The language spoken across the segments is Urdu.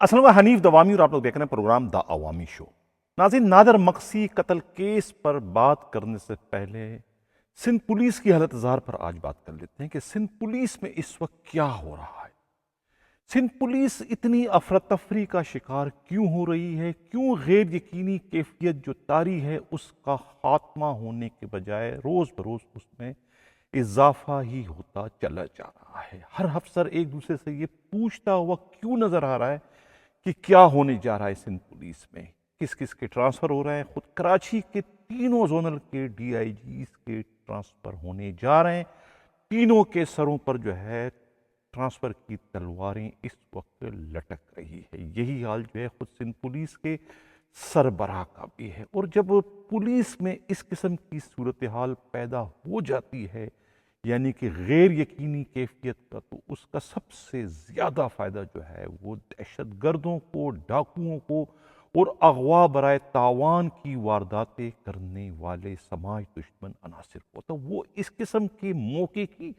السلام علیکم، حنیف دوامی اور آپ لوگ دیکھ رہے ہیں پروگرام دا عوامی شو۔ ناظرین، نادر مقصی قتل کیس پر بات کرنے سے پہلے سندھ پولیس کی حالت زار پر آج بات کر لیتے ہیں کہ سندھ پولیس میں اس وقت کیا ہو رہا ہے۔ سندھ پولیس اتنی افراتفری کا شکار کیوں ہو رہی ہے؟ کیوں غیر یقینی کیفیت جو طاری ہے اس کا خاتمہ ہونے کے بجائے روز بروز اس میں اضافہ ہی ہوتا چلا جا رہا ہے؟ ہر افسر ایک دوسرے سے یہ پوچھتا ہوا کیوں نظر آ رہا ہے کہ کیا ہونے جا رہا ہے سندھ پولیس میں؟ کس کس کے ٹرانسفر ہو رہے ہیں؟ خود کراچی کے تینوں زونل کے ڈی آئی جیز کے ٹرانسفر ہونے جا رہے ہیں۔ تینوں کے سروں پر جو ہے ٹرانسفر کی تلواریں اس وقت لٹک رہی ہے۔ یہی حال جو ہے خود سندھ پولیس کے سربراہ کا بھی ہے، اور جب پولیس میں اس قسم کی صورتحال پیدا ہو جاتی ہے یعنی کہ غیر یقینی کیفیت کا، تو اس کا سب سے زیادہ فائدہ جو ہے وہ دہشت گردوں کو، ڈاکوؤں کو اور اغوا برائے تاوان کی وارداتیں کرنے والے سماج دشمن عناصر کو ہوتا ہے۔ وہ اس قسم کے موقع کی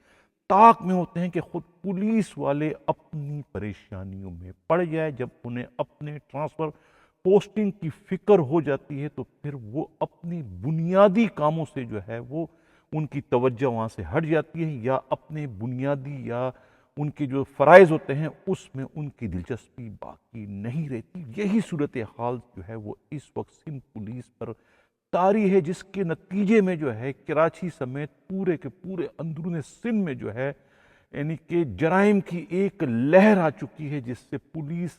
طاق میں ہوتے ہیں کہ خود پولیس والے اپنی پریشانیوں میں پڑ جائے۔ جب انہیں اپنے ٹرانسفر پوسٹنگ کی فکر ہو جاتی ہے تو پھر وہ اپنی بنیادی کاموں سے جو ہے وہ ان کی توجہ وہاں سے ہٹ جاتی ہے، یا اپنے بنیادی یا ان کے جو فرائض ہوتے ہیں اس میں ان کی دلچسپی باقی نہیں رہتی۔ یہی صورتحال جو ہے وہ اس وقت سندھ پولیس پر طاری ہے، جس کے نتیجے میں جو ہے کراچی سمیت پورے کے پورے اندرون سندھ میں جو ہے یعنی کہ جرائم کی ایک لہر آ چکی ہے، جس سے پولیس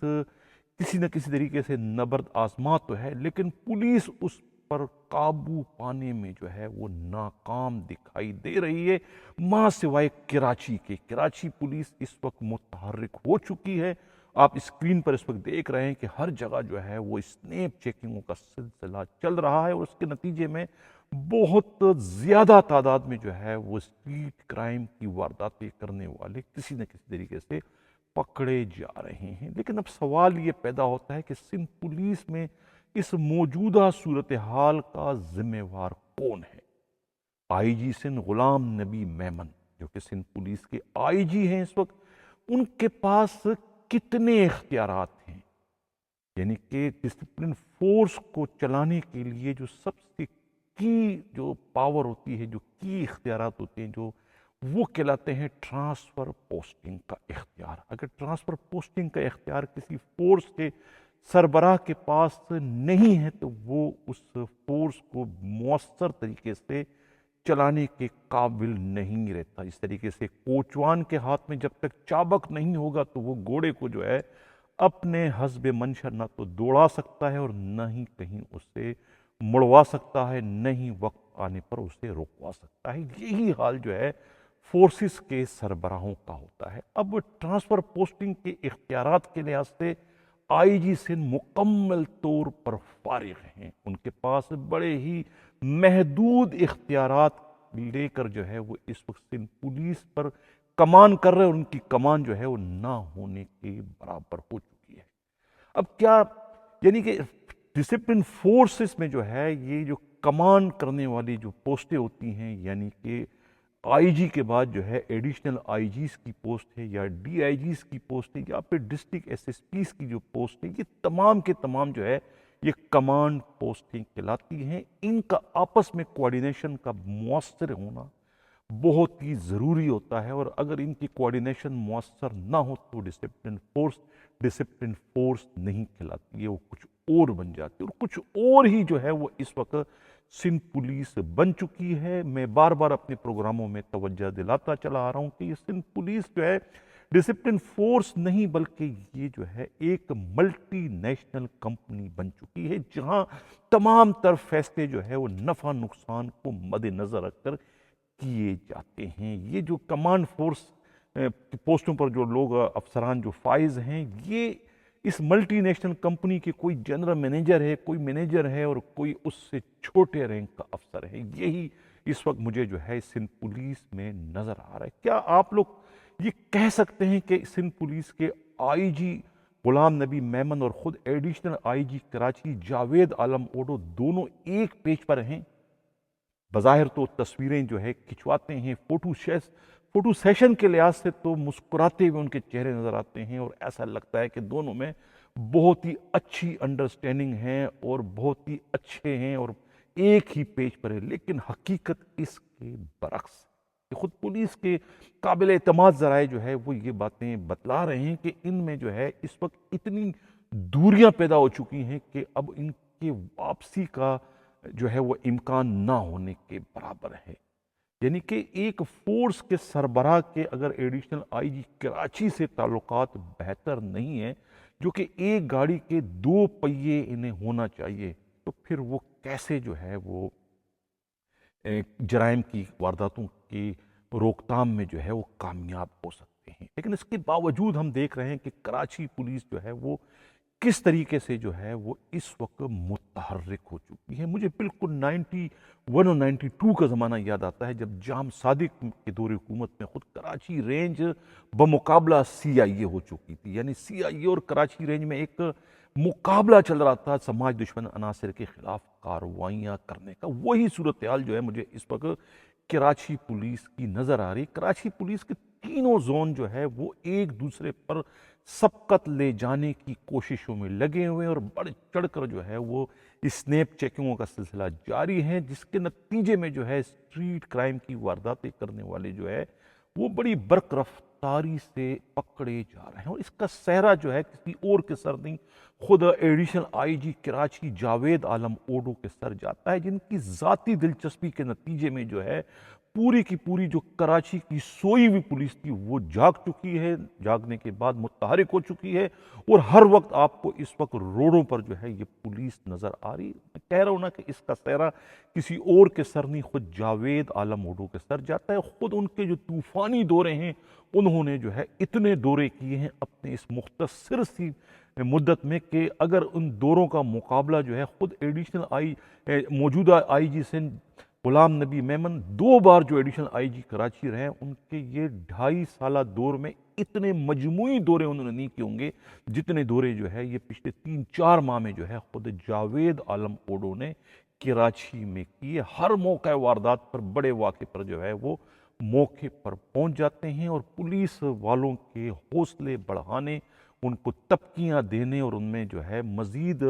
کسی نہ کسی طریقے سے نبرد آزما تو ہے، لیکن پولیس اس پر قابو پانے میں جو ہے وہ ناکام دکھائی دے رہی ہے، ماں سوائے کراچی کے۔ کراچی پولیس اس وقت متحرک ہو چکی ہے۔ آپ اسکرین پر اس وقت دیکھ رہے ہیں کہ ہر جگہ جو ہے وہ اسنیپ چیکنگوں کا سلسلہ چل رہا ہے، اور اس کے نتیجے میں بہت زیادہ تعداد میں جو ہے وہ اسٹریٹ کرائم کی وارداتیں کرنے والے کسی نہ کسی طریقے سے پکڑے جا رہے ہیں۔ لیکن اب سوال یہ پیدا ہوتا ہے کہ سندھ پولیس میں اس موجودہ صورتحال کا ذمہ وار کون ہے؟ آئی جی سندھ غلام نبی میمن، جو کہ سندھ پولیس کے آئی جی ہیں اس وقت، ان کے پاس کتنے اختیارات ہیں؟ یعنی کہ ڈسپلن فورس کو چلانے کے لیے جو سب سے کی جو پاور ہوتی ہے، جو کی اختیارات ہوتے ہیں، جو وہ کہلاتے ہیں ٹرانسفر پوسٹنگ کا اختیار۔ اگر ٹرانسفر پوسٹنگ کا اختیار کسی فورس کے سربراہ کے پاس نہیں ہے تو وہ اس فورس کو مؤثر طریقے سے چلانے کے قابل نہیں رہتا۔ اس طریقے سے کوچوان کے ہاتھ میں جب تک چابک نہیں ہوگا تو وہ گھوڑے کو جو ہے اپنے حسب منشا نہ تو دوڑا سکتا ہے اور نہ ہی کہیں اسے مڑوا سکتا ہے، نہ ہی وقت آنے پر اسے روکوا سکتا ہے۔ یہی حال جو ہے فورسز کے سربراہوں کا ہوتا ہے۔ اب ٹرانسفر پوسٹنگ کے اختیارات کے لحاظ سے آئی جی سندھ مکمل طور پر فارغ ہیں۔ ان کے پاس بڑے ہی محدود اختیارات لے کر جو ہے وہ اس وقت سندھ پولیس پر کمان کر رہے ہیں، اور ان کی کمان جو ہے وہ نہ ہونے کے برابر ہو چکی ہے۔ اب کیا یعنی کہ ڈسپلن فورسز میں جو ہے یہ جو کمان کرنے والی جو پوسٹیں ہوتی ہیں، یعنی کہ آئی جی کے بعد جو ہے ایڈیشنل آئی جیز کی پوسٹ ہے، یا ڈی آئی جیز کی پوسٹ ہے، یا پھر ڈسٹرکٹ ایس ایس پیز کی جو پوسٹ ہے، یہ تمام کے تمام جو ہے یہ کمانڈ پوسٹیں کہلاتی ہیں۔ ان کا آپس میں کوارڈینیشن کا مؤثر ہونا بہت ہی ضروری ہوتا ہے، اور اگر ان کی کوارڈینیشن مؤثر نہ ہو تو ڈسپلن فورس نہیں کہلاتی ہے، وہ کچھ اور بن جاتی ہے، اور کچھ اور ہی جو ہے وہ اس وقت سندھ پولیس بن چکی ہے۔ میں بار بار اپنے پروگراموں میں توجہ دلاتا چلا آ رہا ہوں کہ یہ سندھ پولیس جو ہے ڈسپلن فورس نہیں بلکہ یہ جو ہے ایک ملٹی نیشنل کمپنی بن چکی ہے، جہاں تمام تر فیصلے جو ہے وہ نفع نقصان کو مد نظر رکھ کر کیے جاتے ہیں۔ یہ جو کمانڈ فورس پوسٹوں پر جو لوگ افسران جو فائز ہیں، یہ اس ملٹی نیشنل کمپنی کے کوئی جنرل مینیجر ہے، کوئی مینیجر ہے، اور کوئی اس سے چھوٹے رینک کا افسر ہے۔ یہی اس وقت مجھے جو ہے سندھ پولیس میں نظر آ رہا ہے۔ کیا آپ لوگ یہ کہہ سکتے ہیں کہ سندھ پولیس کے آئی جی غلام نبی میمن اور خود additional I G Karachi Javed Alam Odho دونوں ایک پیج پر ہیں؟ بظاہر تو تصویریں جو ہے کھنچواتے ہیں، فوٹو سیشن کے لحاظ سے تو مسکراتے ہوئے ان کے چہرے نظر آتے ہیں، اور ایسا لگتا ہے کہ دونوں میں بہت ہی اچھی انڈرسٹینڈنگ ہے اور بہت ہی اچھے ہیں اور ایک ہی پیج پر ہے، لیکن حقیقت اس کے برعکس کہ خود پولیس کے قابل اعتماد ذرائع جو ہے وہ یہ باتیں بتلا رہے ہیں کہ ان میں جو ہے اس وقت اتنی دوریاں پیدا ہو چکی ہیں کہ اب ان کے واپسی کا جو ہے وہ امکان نہ ہونے کے برابر ہے۔ یعنی کہ ایک فورس کے سربراہ کے اگر ایڈیشنل آئی جی کراچی سے تعلقات بہتر نہیں ہیں، جو کہ ایک گاڑی کے دو پہیے انہیں ہونا چاہیے، تو پھر وہ کیسے جو ہے وہ جرائم کی وارداتوں کی روک تھام میں جو ہے وہ کامیاب ہو سکتے ہیں۔ لیکن اس کے باوجود ہم دیکھ رہے ہیں کہ کراچی پولیس جو ہے وہ کس طریقے سے جو ہے وہ اس وقت متحرک ہو چکی ہے۔ مجھے بالکل 91 اور 92 کا زمانہ یاد آتا ہے جب جام صادق کے دور حکومت میں خود کراچی رینج بمقابلہ سی آئی اے ہو چکی تھی، یعنی سی آئی اے اور کراچی رینج میں ایک مقابلہ چل رہا تھا سماج دشمن عناصر کے خلاف کارروائیاں کرنے کا۔ وہی صورتحال جو ہے مجھے اس وقت کراچی پولیس کی نظر آ رہی۔ کراچی پولیس کے تینوں زون جو ہے وہ ایک دوسرے پر سبقت لے جانے کی کوششوں میں لگے ہوئے ہیں اور بڑھ چڑھ کر جو ہے وہ اسنیپ چیکنگوں کا سلسلہ جاری ہے، جس کے نتیجے میں جو ہے اسٹریٹ کرائم کی وارداتیں کرنے والے جو ہے وہ بڑی برق رفتاری سے پکڑے جا رہے ہیں، اور اس کا سہرا جو ہے کسی اور کے سر نہیں، خود additional I G Karachi Javed Alam Odho کے سر جاتا ہے، جن کی ذاتی دلچسپی کے نتیجے میں جو ہے پوری کی پوری جو کراچی کی سوئی ہوئی پولیس تھی وہ جاگ چکی ہے، جاگنے کے بعد متحرک ہو چکی ہے، اور ہر وقت آپ کو اس وقت روڈوں پر جو ہے یہ پولیس نظر آ رہی۔ میں کہہ رہا ہوں نا کہ اس کا سہرا کسی اور کے سر نہیں، خود جاوید عالم اوڈو کے سر جاتا ہے۔ خود ان کے جو طوفانی دورے ہیں انہوں نے جو ہے اتنے دورے کیے ہیں اپنے اس مختصر سی مدت میں کہ اگر ان دوروں کا مقابلہ جو ہے خود ایڈیشنل موجودہ آئی جی سندھ غلام نبی میمن 2 بار جو ایڈیشنل آئی جی کراچی رہے ہیں، ان کے یہ 2.5 سالہ دور میں اتنے مجموعی دورے انہوں نے نہیں کیے ہوں گے جتنے دورے جو ہے یہ پچھلے 3-4 ماہ میں جو ہے خود جاوید عالم اوڈو نے کراچی میں کیے۔ ہر موقع واردات پر بڑے واقعے پر جو ہے وہ موقع پر پہنچ جاتے ہیں اور پولیس والوں کے حوصلے بڑھانے، ان کو تبکیاں دینے اور ان میں جو ہے مزید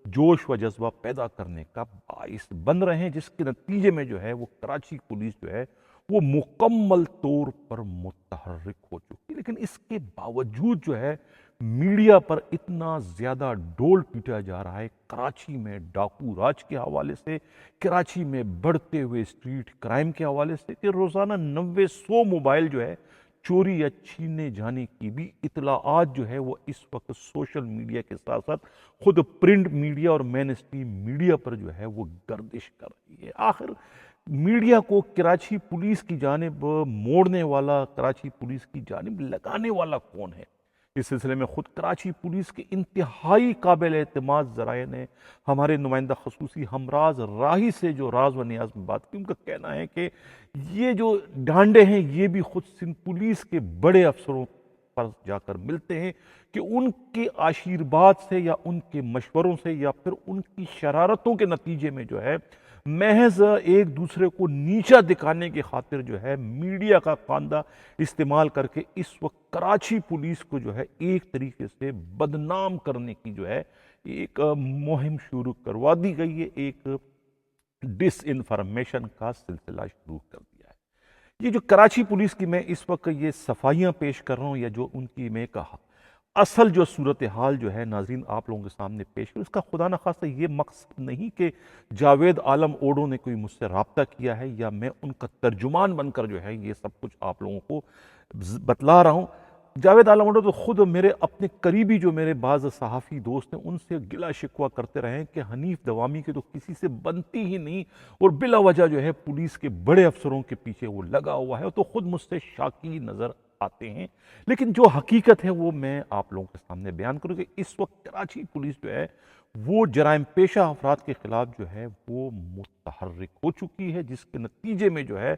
جوش و جذبہ پیدا کرنے کا باعث بن رہے ہیں، جس کے نتیجے میں جو ہے وہ کراچی پولیس جو ہے وہ مکمل طور پر متحرک ہو چکی ہے۔ لیکن اس کے باوجود جو ہے میڈیا پر اتنا زیادہ ڈول پیٹا جا رہا ہے کراچی میں ڈاکو راج کے حوالے سے، کراچی میں بڑھتے ہوئے اسٹریٹ کرائم کے حوالے سے، کہ روزانہ 90-100 موبائل جو ہے چوری یا چھینے جانے کی بھی اطلاعات جو ہے وہ اس وقت سوشل میڈیا کے ساتھ ساتھ خود پرنٹ میڈیا اور مین اسٹریم میڈیا پر جو ہے وہ گردش کر رہی ہے۔ آخر میڈیا کو کراچی پولیس کی جانب موڑنے والا، کراچی پولیس کی جانب لگانے والا کون ہے؟ اس سلسلے میں خود کراچی پولیس کے انتہائی قابل اعتماد ذرائع نے ہمارے نمائندہ خصوصی ہمراز راہی سے جو راز و نیاز میں بات کی، ان کا کہنا ہے کہ یہ جو ڈانڈے ہیں یہ بھی خود سندھ پولیس کے بڑے افسروں پر جا کر ملتے ہیں کہ ان کے آشیرواد سے یا ان کے مشوروں سے یا پھر ان کی شرارتوں کے نتیجے میں جو ہے محض ایک دوسرے کو نیچا دکھانے کی خاطر جو ہے میڈیا کا کاندھا استعمال کر کے اس وقت کراچی پولیس کو جو ہے ایک طریقے سے بدنام کرنے کی جو ہے ایک مہم شروع کروا دی گئی ہے، ایک ڈس انفارمیشن کا سلسلہ شروع کر دیا ہے۔ یہ جو کراچی پولیس کی میں اس وقت یہ صفائیاں پیش کر رہا ہوں یا جو ان کی میں کہا اصل جو صورتحال جو ہے ناظرین آپ لوگوں کے سامنے پیش کروں، اس کا خدا نخواستہ یہ مقصد نہیں کہ جاوید عالم اوڈو نے کوئی مجھ سے رابطہ کیا ہے یا میں ان کا ترجمان بن کر جو ہے یہ سب کچھ آپ لوگوں کو بتلا رہا ہوں۔ جاوید عالم اوڈو تو خود میرے اپنے قریبی جو میرے بعض صحافی دوست ہیں ان سے گلا شکوہ کرتے رہے ہیں کہ حنیف دوامی کے تو کسی سے بنتی ہی نہیں اور بلا وجہ جو ہے پولیس کے بڑے افسروں کے پیچھے وہ لگا ہوا ہے، تو خود مجھ سے شاکی نظر آتے ہیں۔ لیکن جو حقیقت ہے وہ میں آپ لوگوں کے سامنے بیان کروں کہ اس وقت کراچی پولیس جو ہے وہ جرائم پیشہ افراد کے خلاف جو ہے وہ متحرک ہو چکی ہے، جس کے نتیجے میں جو ہے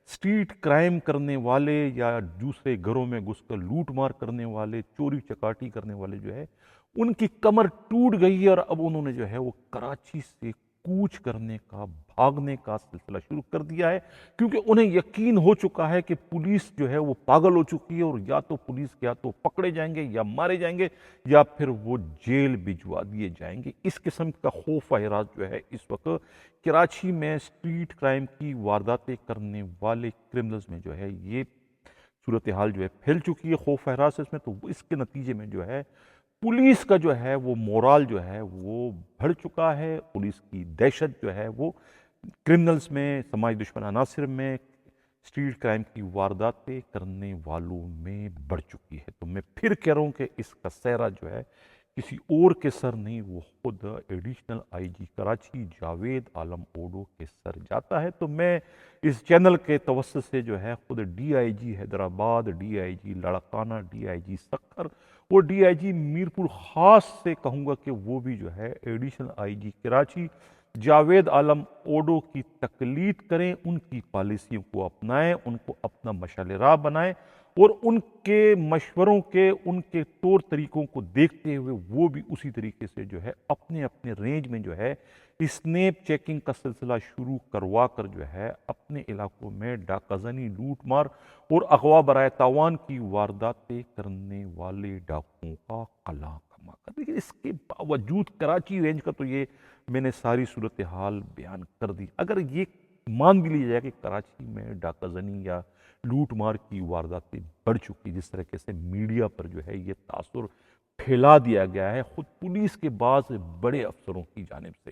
اسٹریٹ کرائم کرنے والے یا دوسرے گھروں میں گھس کر لوٹ مار کرنے والے، چوری چکاٹی کرنے والے جو ہے ان کی کمر ٹوٹ گئی ہے اور اب انہوں نے جو ہے وہ کراچی سے کوچ کرنے کا بھاگنے کا سلسلہ شروع کر دیا ہے، کیونکہ انہیں یقین ہو چکا ہے کہ پولیس جو ہے وہ پاگل ہو چکی ہے اور یا تو پولیس یا تو پکڑے جائیں گے یا مارے جائیں گے یا پھر وہ جیل بھجوا دیے جائیں گے۔ اس قسم کا خوف و ہراس جو ہے اس وقت کراچی میں اسٹریٹ کرائم کی وارداتیں کرنے والے کرمنلز میں جو ہے یہ صورتحال جو ہے پھیل چکی ہے، خوف و ہراس اس میں، تو اس کے نتیجے میں جو ہے پولیس کا جو ہے وہ مورال جو ہے وہ بڑھ چکا ہے، پولیس کی دہشت جو ہے وہ کرمنلز میں، سماج دشمن عناصر میں، اسٹریٹ کرائم کی وارداتیں کرنے والوں میں بڑھ چکی ہے۔ تو میں پھر کہہ رہا ہوں کہ اس کا سہرا جو ہے کسی اور کے سر نہیں، وہ خود additional I G Karachi Javed Alam Odho کے سر جاتا ہے۔ تو میں اس چینل کے توسط سے جو ہے خود D I G Hyderabad, D I G Larkana, D I G Sukkur اور ڈی آئی جی میرپور خاص سے کہوں گا کہ وہ بھی جو ہے additional I G Karachi Javed Alam Odho کی تقلید کریں، ان کی پالیسیوں کو اپنائیں، ان کو اپنا مشعل راہ بنائیں اور ان کے مشوروں کے، ان کے طور طریقوں کو دیکھتے ہوئے وہ بھی اسی طریقے سے جو ہے اپنے اپنے رینج میں جو ہے اسنیپ چیکنگ کا سلسلہ شروع کروا کر جو ہے اپنے علاقوں میں ڈاکہ زنی، لوٹ مار اور اغوا برائے تاوان کی وارداتیں کرنے والے ڈاکوؤں کا قلع کما کر۔ لیکن اس کے باوجود کراچی رینج کا تو یہ میں نے ساری صورتحال بیان کر دی، اگر یہ مان بھی لیا جائے کہ کراچی میں ڈاکہ زنی یا لوٹ مار کی وارداتیں بڑھ چکی، جس طریقے سے میڈیا پر جو ہے یہ تاثر پھیلا دیا گیا ہے خود پولیس کے بعض بڑے افسروں کی جانب سے،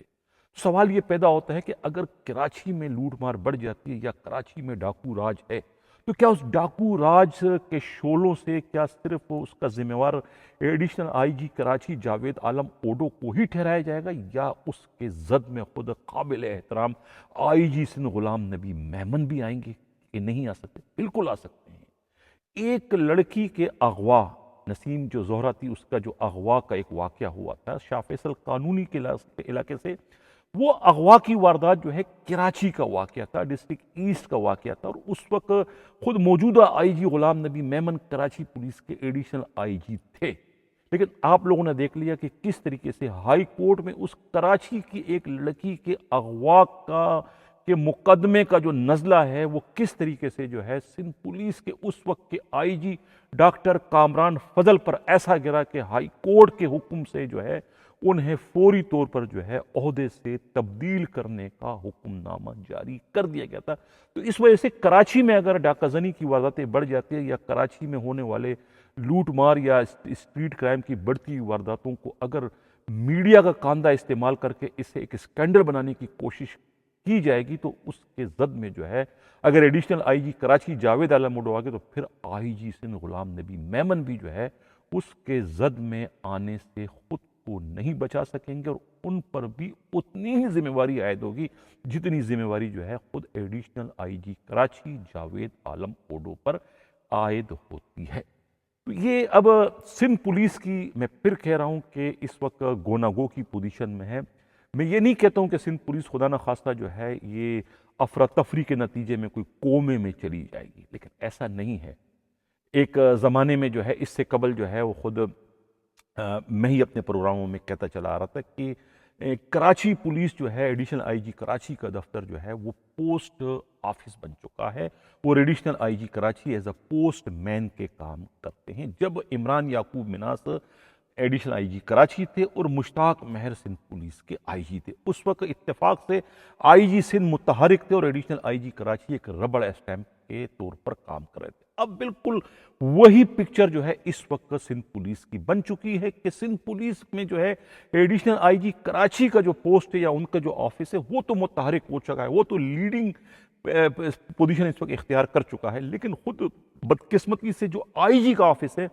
سوال یہ پیدا ہوتا ہے کہ اگر کراچی میں لوٹ مار بڑھ جاتی ہے یا کراچی میں ڈاکو راج ہے تو کیا اس ڈاکو راج کے شعلوں سے کیا صرف اس کا ذمہ وار additional I G Karachi Javed Alam Odho کو ہی ٹھہرایا جائے گا یا اس کے زد میں خود قابل احترام آئی جی سندھ غلام نبی میمن بھی آئیں گے؟ کہ نہیں آ سکتے؟ بالکل آ سکتے ہیں۔ ایک لڑکی کے اغوا، نسیم جو زہرہ تھی اس کا جو اغوا کا ایک واقعہ ہوا تھا شاہ فیصل قانونی کے علاقے سے، وہ اغوا کی واردات جو ہے کراچی کا واقعہ تھا، ڈسٹرکٹ ایسٹ کا واقعہ تھا، اور اس وقت خود موجودہ آئی جی غلام نبی میمن کراچی پولیس کے ایڈیشنل آئی جی تھے۔ لیکن آپ لوگوں نے دیکھ لیا کہ کس طریقے سے ہائی کورٹ میں اس کراچی کی ایک لڑکی کے اغوا کے مقدمے کا جو نزلہ ہے وہ کس طریقے سے جو ہے سندھ پولیس کے اس وقت کے آئی جی ڈاکٹر کامران فضل پر ایسا گرا کہ ہائی کورٹ کے حکم سے جو ہے انہیں فوری طور پر جو ہے عہدے سے تبدیل کرنے کا حکم نامہ جاری کر دیا گیا تھا۔ تو اس وجہ سے کراچی میں اگر ڈاکہ زنی کی وارداتیں بڑھ جاتی ہیں یا کراچی میں ہونے والے لوٹ مار یا اسٹریٹ کرائم کی بڑھتی وارداتوں کو اگر میڈیا کا کاندھا استعمال کر کے اسے ایک اسکینڈل بنانے کی کوشش کی جائے گی تو اس کے زد میں جو ہے اگر additional I G Karachi Javed Alam Odho آگے تو پھر آئی جی سندھ غلام نبی میمن بھی جو ہے اس کے زد میں آنے سے خود کو نہیں بچا سکیں گے اور ان پر بھی اتنی ہی ذمہ واری عائد ہوگی جتنی ذمہ واری جو ہے خود additional I G Karachi Javed Alam Odho پر عائد ہوتی ہے۔ تو یہ اب سندھ پولیس کی میں پھر کہہ رہا ہوں کہ اس وقت گونا گو کی پوزیشن میں ہے۔ میں یہ نہیں کہتا ہوں کہ سندھ پولیس خدا نخواستہ جو ہے یہ افراتفری کے نتیجے میں کوئی کومے میں چلی جائے گی، لیکن ایسا نہیں ہے۔ ایک زمانے میں جو ہے اس سے قبل جو ہے وہ خود میں ہی اپنے پروگراموں میں کہتا چلا آ رہا تھا کہ کراچی پولیس جو ہے ایڈیشنل آئی جی کراچی کا دفتر جو ہے وہ پوسٹ آفس بن چکا ہے اور additional I G Karachi as a post man کے کام کرتے ہیں۔ جب Imran Yaqoob Minhas additional I G Karachi تھے اور مشتاق مہر سندھ پولیس کے آئی جی تھے، اس وقت اتفاق سے آئی جی سندھ متحرک تھے اور ایڈیشنل آئی جی کراچی ایک ربڑ اسٹیمپ کے طور پر کام کر رہے تھے۔ اب بالکل وہی پکچر جو ہے اس وقت سندھ پولیس کی بن چکی ہے کہ سندھ پولیس میں جو ہے ایڈیشنل آئی جی کراچی کا جو پوسٹ ہے یا ان کا جو آفس ہے وہ تو متحرک ہو چکا ہے، وہ تو لیڈنگ پوزیشن اس وقت اختیار کر چکا ہے، لیکن خود بدقسمتی سے جو آئی جی کا آفس ہے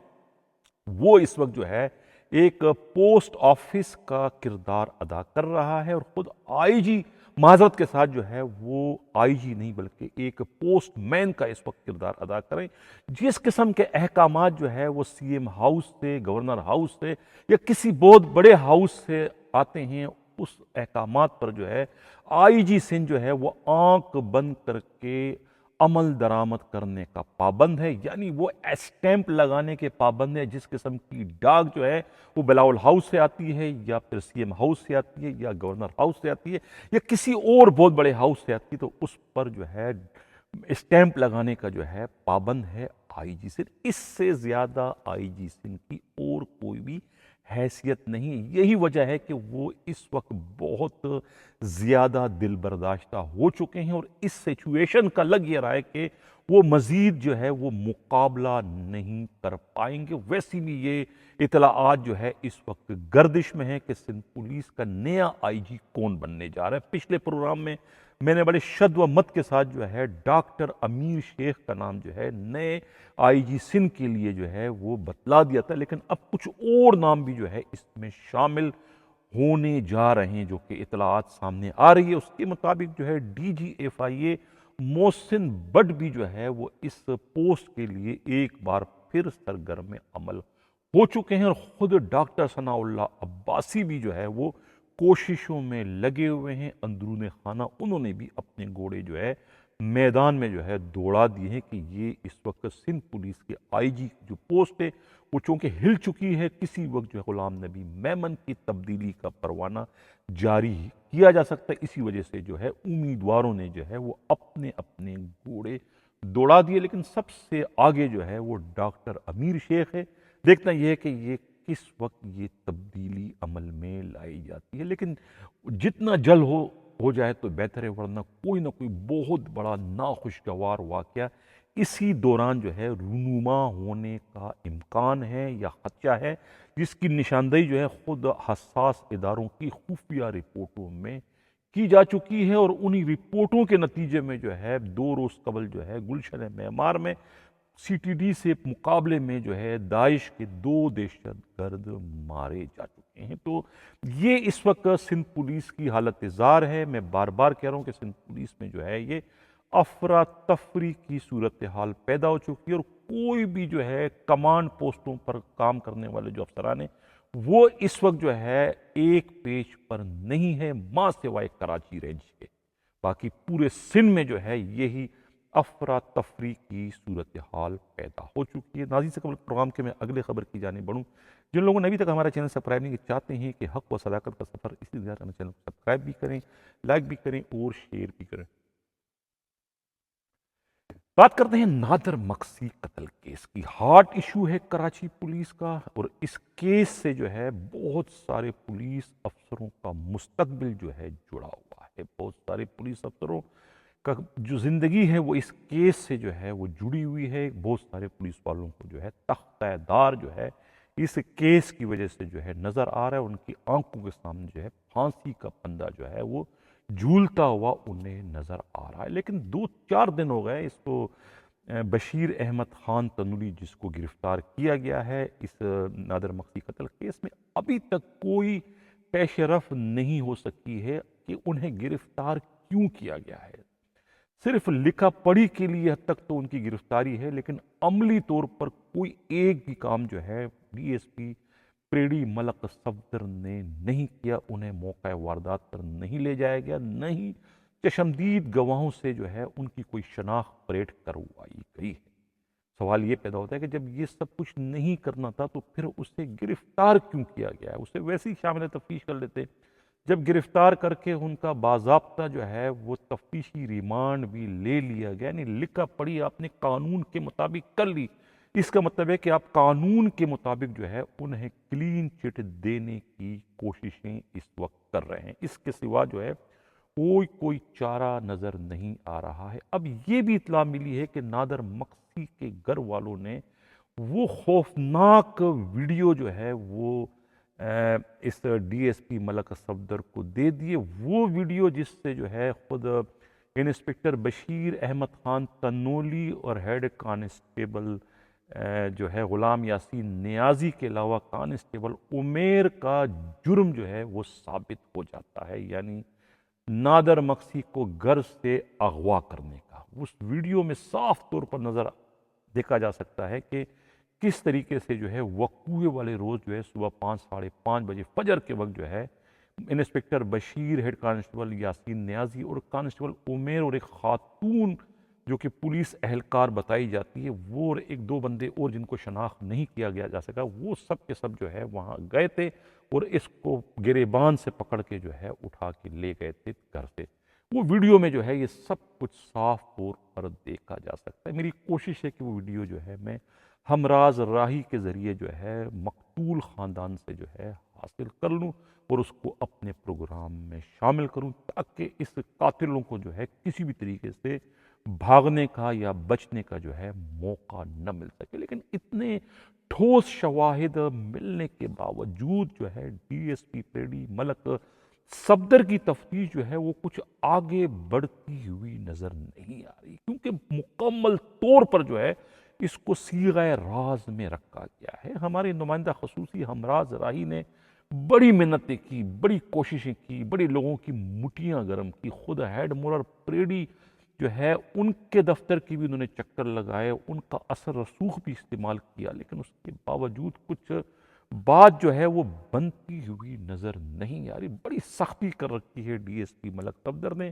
وہ اس وقت جو ہے ایک پوسٹ آفس کا کردار ادا کر رہا ہے اور خود آئی جی معذرت کے ساتھ جو ہے وہ آئی جی نہیں بلکہ ایک پوسٹ مین کا اس وقت کردار ادا کریں۔ جس قسم کے احکامات جو ہے وہ سی ایم ہاؤس سے، گورنر ہاؤس سے یا کسی بہت بڑے ہاؤس سے آتے ہیں، اس احکامات پر جو ہے آئی جی سندھ جو ہے وہ آنکھ بند کر کے عمل درآمد کرنے کا پابند ہے، یعنی وہ اسٹیمپ لگانے کے پابند ہے۔ جس قسم کی ڈاک جو ہے وہ بلاول ہاؤس سے آتی ہے یا پھر سی ایم ہاؤس سے آتی ہے یا گورنر ہاؤس سے آتی ہے یا کسی اور بہت بڑے ہاؤس سے آتی ہے، تو اس پر جو ہے اسٹیمپ لگانے کا جو ہے پابند ہے آئی جی سندھ۔ اس سے زیادہ آئی جی سندھ کی اور کوئی بھی حیثیت نہیں ہے۔ یہی وجہ ہے کہ وہ اس وقت بہت زیادہ دل برداشتہ ہو چکے ہیں اور اس سچویشن کا لگ یہ رہا ہے کہ وہ مزید جو ہے وہ مقابلہ نہیں کر پائیں گے۔ ویسی بھی یہ اطلاعات جو ہے اس وقت گردش میں ہے کہ سندھ پولیس کا نیا آئی جی کون بننے جا رہا ہے۔ پچھلے پروگرام میں نے بڑے شد و مت کے ساتھ جو ہے ڈاکٹر امیر شیخ کا نام جو ہے نئے آئی جی سندھ کے لیے جو ہے وہ بتلا دیا تھا، لیکن اب کچھ اور نام بھی جو ہے اس میں شامل ہونے جا رہے ہیں جو کہ اطلاعات سامنے آ رہی ہے۔ اس کے مطابق جو ہے D G F I A Mohsin Butt بھی جو ہے وہ اس پوسٹ کے لیے ایک بار پھر سرگرم عمل ہو چکے ہیں، اور خود ڈاکٹر ثناء اللہ عباسی بھی جو ہے وہ کوششوں میں لگے ہوئے ہیں۔ اندرون خانہ انہوں نے بھی اپنے گھوڑے جو ہے میدان میں جو ہے دوڑا دیے ہیں کہ یہ اس وقت سندھ پولیس کے آئی جی جو پوسٹ ہے وہ چونکہ ہل چکی ہے، کسی وقت جو ہے غلام نبی میمن کی تبدیلی کا پروانہ جاری کیا جا سکتا ہے۔ اسی وجہ سے جو ہے امیدواروں نے جو ہے وہ اپنے اپنے گھوڑے دوڑا دیے، لیکن سب سے آگے جو ہے وہ ڈاکٹر امیر شیخ ہے۔ دیکھنا یہ ہے کہ یہ کس وقت یہ تبدیلی عمل میں لائی جاتی ہے، لیکن جتنا جلد ہو جائے تو بہتر ہے، ورنہ کوئی نہ کوئی بہت بڑا ناخوشگوار واقعہ اسی دوران جو ہے رونما ہونے کا امکان ہے یا خدشہ ہے، جس کی نشاندہی جو ہے خود حساس اداروں کی خفیہ رپورٹوں میں کی جا چکی ہے، اور انہی رپورٹوں کے نتیجے میں جو ہے 2 روز قبل جو ہے گلشن معمار میں سی ٹی ڈی سے مقابلے میں جو ہے داعش کے 2 دہشت گرد مارے جا چکے ہیں۔ تو یہ اس وقت سندھ پولیس کی حالت زار ہے۔ میں بار بار کہہ رہا ہوں کہ سندھ پولیس میں جو ہے یہ افراتفری کی صورتحال پیدا ہو چکی ہے، اور کوئی بھی جو ہے کمانڈ پوسٹوں پر کام کرنے والے جو افسران ہیں وہ اس وقت جو ہے ایک پیج پر نہیں ہے، ماں سوائے کراچی رینج کے۔ باقی پورے سندھ میں جو ہے یہی افراتفری کی صورتحال پیدا ہو چکی ہے۔ ناظرین سے قبل پروگرام کے میں اگلے خبر کی جانب بڑھوں، جن لوگوں نے ابھی تک ہمارا چینل سبسکرائب نہیں کیا چاہتے ہیں کہ حق و صداقت کا سفر اسی لیے ہمارے چینل کو سبسکرائب بھی کریں، لائک بھی کریں اور شیئر بھی کریں۔ بات کرتے ہیں نادر مقصی قتل کیس کی۔ ہاٹ ایشو ہے کراچی پولیس کا، اور اس کیس سے جو ہے بہت سارے پولیس افسروں کا مستقبل جو ہے جڑا ہوا ہے۔ بہت سارے پولیس افسروں کا جو زندگی ہے وہ اس کیس سے جو ہے وہ جڑی ہوئی ہے۔ بہت سارے پولیس والوں کو جو ہے تختہ دار جو ہے اس کیس کی وجہ سے جو ہے نظر آ رہا ہے۔ ان کی آنکھوں کے سامنے جو ہے پھانسی کا پھندا جو ہے وہ جھولتا ہوا انہیں نظر آ رہا ہے۔ لیکن 2-4 دن ہو گئے اس کو بشیر احمد خان تنولی جس کو گرفتار کیا گیا ہے اس نادر مقصی قتل کیس میں، ابھی تک کوئی پیش رفت نہیں ہو سکی ہے کہ انہیں گرفتار کیوں کیا گیا ہے۔ صرف لکھا پڑھی کے لیے حد تک تو ان کی گرفتاری ہے، لیکن عملی طور پر کوئی ایک بھی کام جو ہے ڈی ایس پی پریڈی ملک صفدر نے نہیں کیا۔ انہیں موقع واردات پر نہیں لے جایا گیا، نہیں چشمدید گواہوں سے جو ہے ان کی کوئی شناخت پریڈ کروائی گئی ہے۔ سوال یہ پیدا ہوتا ہے کہ جب یہ سب کچھ نہیں کرنا تھا تو پھر اسے گرفتار کیوں کیا گیا ہے؟ اسے ویسے ہی شامل تفتیش کر لیتے۔ جب گرفتار کر کے ان کا باضابطہ جو ہے وہ تفتیشی ریمانڈ بھی لے لیا گیا، یعنی لکھا پڑھی آپ نے قانون کے مطابق کر لی، اس کا مطلب ہے کہ آپ قانون کے مطابق جو ہے انہیں کلین چٹ دینے کی کوششیں اس وقت کر رہے ہیں۔ اس کے سوا جو ہے کوئی چارہ نظر نہیں آ رہا ہے۔ اب یہ بھی اطلاع ملی ہے کہ نادر مقصی کے گھر والوں نے وہ خوفناک ویڈیو جو ہے وہ اس ڈی ایس پی ملک صفدر کو دے دیے۔ وہ ویڈیو جس سے جو ہے خود انسپکٹر بشیر احمد خان تنولی اور ہیڈ کانسٹیبل جو ہے غلام یاسین نیازی کے علاوہ کانسٹیبل عمیر کا جرم جو ہے وہ ثابت ہو جاتا ہے، یعنی نادر مقصی کو گھر سے اغوا کرنے کا۔ اس ویڈیو میں صاف طور پر نظر دیکھا جا سکتا ہے کہ کس طریقے سے جو ہے وقوعے والے روز جو ہے صبح 5-5:30 بجے فجر کے وقت جو ہے inspector Bashir, head constable Yasin Niazi اور کانسٹیبل عمیر اور ایک خاتون جو کہ پولیس اہلکار بتائی جاتی ہے، وہ اور ایک دو بندے اور جن کو شناخت نہیں کیا گیا جا سکا، وہ سب کے سب جو ہے وہاں گئے تھے اور اس کو گریبان سے پکڑ کے جو ہے اٹھا کے لے گئے تھے گھر سے۔ وہ ویڈیو میں جو ہے یہ سب کچھ صاف طور پر دیکھا جا سکتا ہے۔ میری کوشش ہے کہ وہ ویڈیو جو ہے میں ہمراز راہی کے ذریعے جو ہے مقتول خاندان سے جو ہے حاصل کر لوں اور اس کو اپنے پروگرام میں شامل کروں، تاکہ اس قاتلوں کو جو ہے کسی بھی طریقے سے بھاگنے کا یا بچنے کا جو ہے موقع نہ مل سکے۔ لیکن اتنے ٹھوس شواہد ملنے کے باوجود جو ہے ڈی ایس پی پیڈی ملک صفدر کی تفتیش جو ہے وہ کچھ آگے بڑھتی ہوئی نظر نہیں آ رہی، کیونکہ مکمل طور پر جو ہے اس کو صیغہ راز میں رکھا گیا ہے۔ ہمارے نمائندہ خصوصی ہمراز راہی نے بڑی محنتیں کی، بڑی کوششیں کی، بڑے لوگوں کی مٹھیاں گرم کی، خود ہیڈ مورر پریڈی جو ہے ان کے دفتر کی بھی انہوں نے چکر لگائے، ان کا اثر رسوخ بھی استعمال کیا، لیکن اس کے باوجود کچھ بات جو ہے وہ بنتی ہوئی نظر نہیں آ رہی۔ بڑی سختی کر رکھی ہے ڈی ایس پی ملک صفدر نے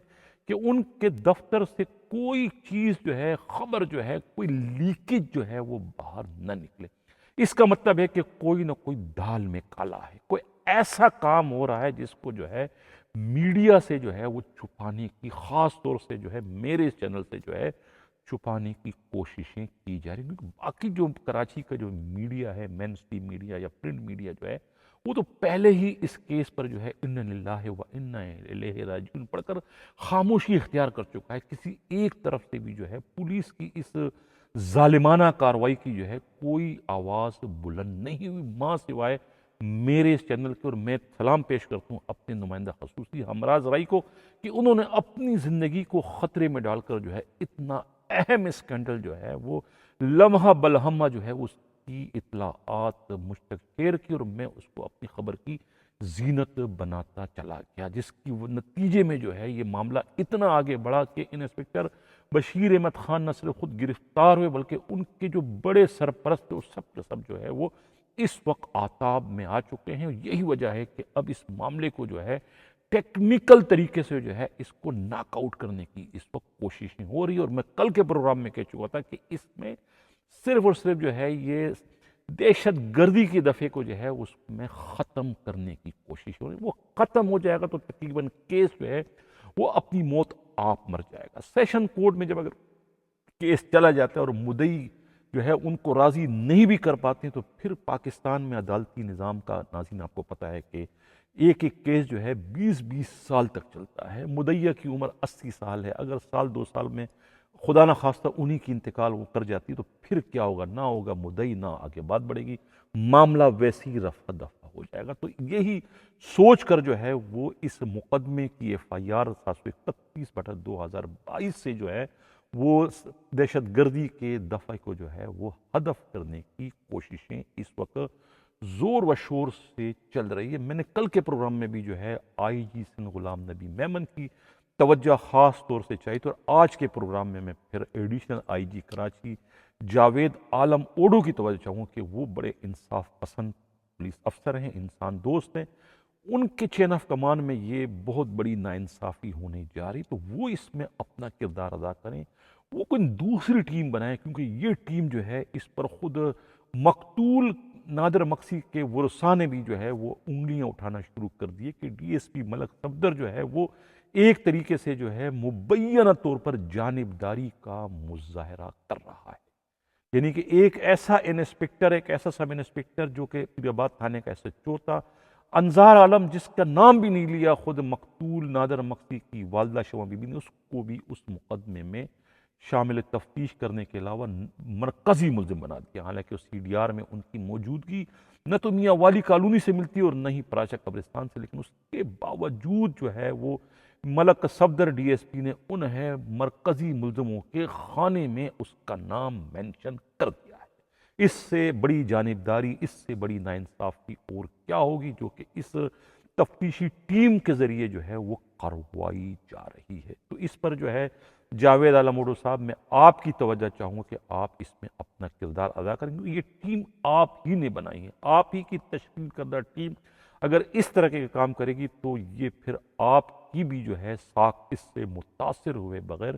کہ ان کے دفتر سے کوئی چیز جو ہے، خبر جو ہے، کوئی لیکیج جو ہے وہ باہر نہ نکلے۔ اس کا مطلب ہے کہ کوئی نہ کوئی دال میں کالا ہے، کوئی ایسا کام ہو رہا ہے جس کو جو ہے میڈیا سے جو ہے وہ چھپانے کی، خاص طور سے جو ہے میرے چینل سے جو ہے چھپانے کی کوششیں کی جا رہی ہیں، کیونکہ باقی جو کراچی کا جو میڈیا ہے، مین اسٹریم میڈیا یا پرنٹ میڈیا جو ہے، وہ تو پہلے ہی اس کیس پر جو ہے انا للہ و انا الیہ راجعون پڑھ کر خاموشی اختیار کر چکا ہے۔ کسی ایک طرف سے بھی جو ہے پولیس کی اس ظالمانہ کارروائی کی جو ہے کوئی آواز بلند نہیں ہوئی، ماں سوائے میرے اس چینل کے، اور میں سلام پیش کرتا ہوں اپنے نمائندہ خصوصی ہمراز راہی کو کہ انہوں نے اپنی زندگی کو خطرے میں ڈال کر جو ہے اتنا اہم اسکینڈل جو ہے وہ لمحہ بلہمہ جو ہے اس کی اطلاعات مجھ تک شیئر کی، اور میں اس کو اپنی خبر کی زینت بناتا چلا گیا، جس کی وہ نتیجے میں جو ہے یہ معاملہ اتنا آگے بڑھا کہ انسپکٹر بشیر احمد خان نہ صرف خود گرفتار ہوئے بلکہ ان کے جو بڑے سرپرست وہ سب کے سب جو ہے وہ اس وقت آتاب میں آ چکے ہیں۔ یہی وجہ ہے کہ اب اس معاملے کو جو ہے ٹیکنیکل طریقے سے جو ہے اس کو ناک آؤٹ کرنے کی اس وقت کوششیں ہو رہی ہیں، اور میں کل کے پروگرام میں کہہ چکا تھا کہ اس میں صرف اور صرف جو ہے یہ دہشت گردی کے دفعے کو جو ہے اس میں ختم کرنے کی کوشش ہو رہی ہے۔ وہ ختم ہو جائے گا تو تقریباً کیس جو ہے وہ اپنی موت آپ مر جائے گا۔ سیشن کورٹ میں جب اگر کیس چلا جاتا ہے اور مدعی جو ہے ان کو راضی نہیں بھی کر پاتے ہیں تو پھر پاکستان میں عدالتی نظام کا، ناظرین آپ کو پتہ ہے کہ ایک ایک کیس جو ہے 20-20 سال تک چلتا ہے، مدعیہ کی عمر 80 سال ہے، اگر سال 2 سال میں خدا نہ خواستہ انہی کی انتقال وہ کر جاتی ہے تو پھر کیا ہوگا؟ نہ ہوگا مدعی، نہ آگے بات بڑھے گی، معاملہ ویسے ہی رفع دفع ہو جائے گا۔ تو یہی سوچ کر جو ہے وہ اس مقدمے کی ایف آئی آر 731/2022 سے جو ہے وہ دہشت گردی کے دفعہ کو جو ہے وہ ہدف کرنے کی کوششیں اس وقت زور و شور سے چل رہی ہے۔ میں نے کل کے پروگرام میں بھی جو ہے آئی جی سندھ غلام نبی میمن کی توجہ خاص طور سے چاہی تھی، اور آج کے پروگرام میں پھر additional I G Karachi Javed Alam Odho کی توجہ چاہوں کہ وہ بڑے انصاف پسند پولیس افسر ہیں، انسان دوست ہیں، ان کے چین آف کمان میں یہ بہت بڑی ناانصافی ہونے جا رہی، تو وہ اس میں اپنا کردار ادا کریں، وہ کوئی دوسری ٹیم بنائیں، کیونکہ یہ ٹیم جو ہے اس پر خود مقتول نادر مقصی کے ورثاء نے بھی جو ہے وہ انگلیاں اٹھانا شروع کر دیے کہ ڈی ایس پی ملک صفدر جو ہے وہ ایک طریقے سے جو ہے مبینہ طور پر جانبداری کا مظاہرہ کر رہا ہے۔ یعنی کہ ایک ایسا انسپکٹر، ایک ایسا سب انسپکٹر جو کہ پیر آباد تھانے کا ایس ایچ او تھا، انظار عالم جس کا نام بھی نہیں لیا خود مقتول نادر مقصی کی والدہ شمع بی بی نے، اس کو بھی اس مقدمے میں شامل تفتیش کرنے کے علاوہ مرکزی ملزم بنا دیا، حالانکہ اس سی ڈی آر میں ان کی موجودگی نہ تو میاں والی کالونی سے ملتی اور نہ ہی پراچا قبرستان سے، لیکن اس کے باوجود جو ہے وہ ملک صفدر ڈی ایس پی نے انہیں مرکزی ملزموں کے خانے میں اس کا نام مینشن کر دیا ہے۔ اس سے بڑی جانبداری، اس سے بڑی ناانصافی اور کیا ہوگی جو کہ اس تفتیشی ٹیم کے ذریعے جو ہے وہ کروائی جا رہی ہے۔ تو اس پر جو ہے جاوید عالم اوڈو صاحب میں آپ کی توجہ چاہوں کہ آپ اس میں اپنا کردار ادا کریں، کیونکہ یہ ٹیم آپ ہی نے بنائی ہے، آپ ہی کی تشکیل کردہ ٹیم اگر اس طرح کے کام کرے گی تو یہ پھر آپ کی بھی جو ہے ساکھ اس سے متاثر ہوئے بغیر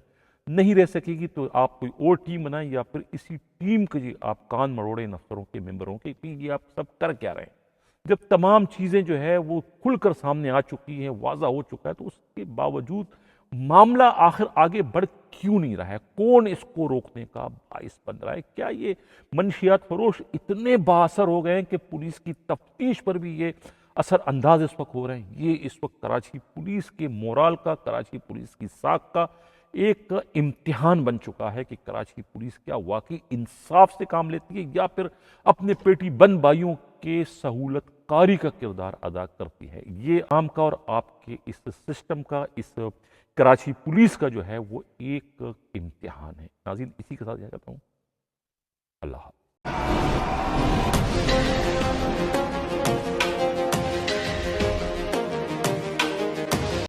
نہیں رہ سکے گی تو آپ کوئی اور ٹیم بنائیں یا پھر اسی ٹیم کے جی آپ کان مروڑے ان افسروں کے ممبروں کے کہ یہ آپ سب کر کیا رہے ہیں۔ جب تمام چیزیں جو ہے وہ کھل کر سامنے آ چکی ہیں، واضح ہو چکا ہے، تو اس کے باوجود معاملہ آخر آگے بڑھ کیوں نہیں رہا ہے؟ کون اس کو روکنے کا باعث بن رہا ہے؟ کیا یہ منشیات فروش اتنے بااثر ہو گئے ہیں کہ پولیس کی تفتیش پر بھی یہ اثر انداز اس وقت ہو رہے ہیں؟ یہ اس وقت کراچی پولیس کے مورال کا، کراچی پولیس کی ساکھ کا ایک امتحان بن چکا ہے کہ کراچی پولیس کیا واقعی انصاف سے کام لیتی ہے یا پھر اپنے پیٹی بند بھائیوں کے سہولت کاری کا کردار ادا کرتی ہے۔ یہ عام کا اور آپ کے اس سسٹم کا، اس کراچی پولیس کا جو ہے وہ ایک امتحان ہے۔ ناظرین، اسی کے ساتھ کہتا ہوں اللہ حافظ۔